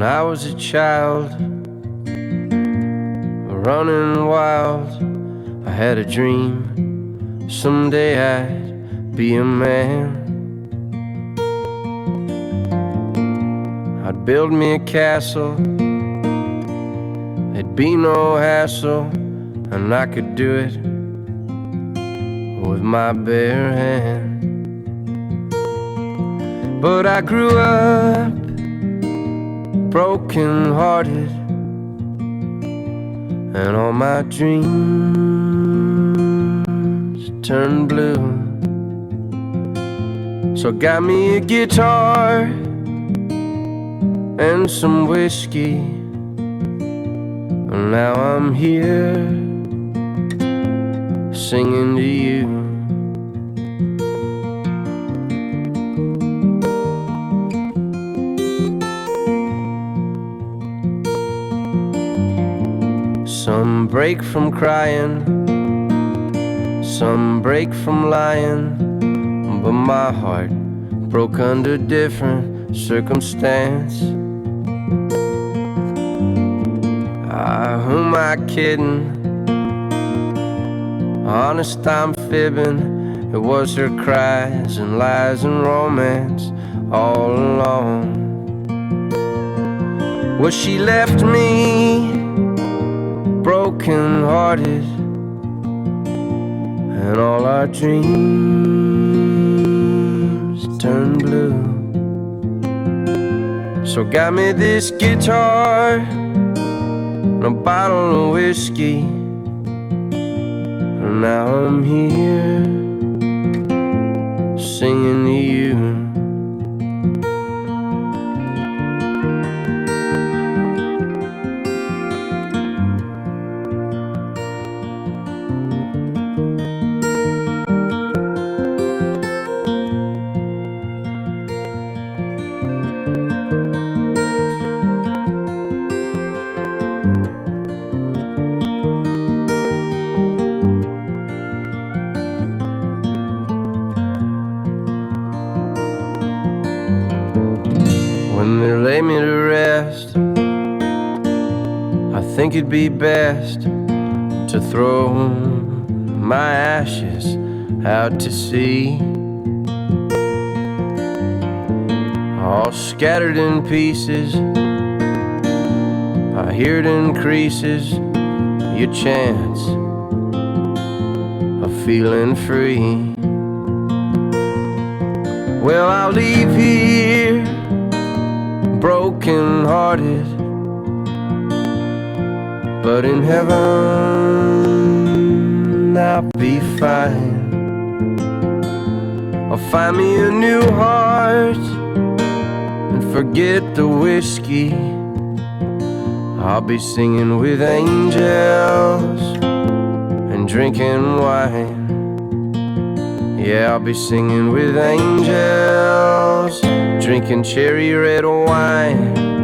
When I was a child, running wild, I had a dream, someday I'd be a man. I'd build me a castle, there'd be no hassle, and I could do it with my bare hand. But I grew up broken hearted, and all my dreams turned blue. So got me a guitar and some whiskey, and now I'm here singing to you. Some break from crying, some break from lying, but my heart broke under different circumstance. Who am I kidding? Honest, I'm fibbing. It was her cries and lies and romance all along. Well, she left me broken hearted, and all our dreams turned blue. So got me this guitar and a bottle of whiskey, and now I'm here singing to you. When they lay me to rest, I think it'd be best to throw my ashes out to sea, all scattered in pieces. I hear it increases your chance of feeling free. Well, I'll leave here broken hearted, but in heaven I'll be fine. I'll find me a new heart and forget the whiskey. I'll be singing with angels and drinking wine. Yeah, I'll be singing with angels, drinking cherry red wine.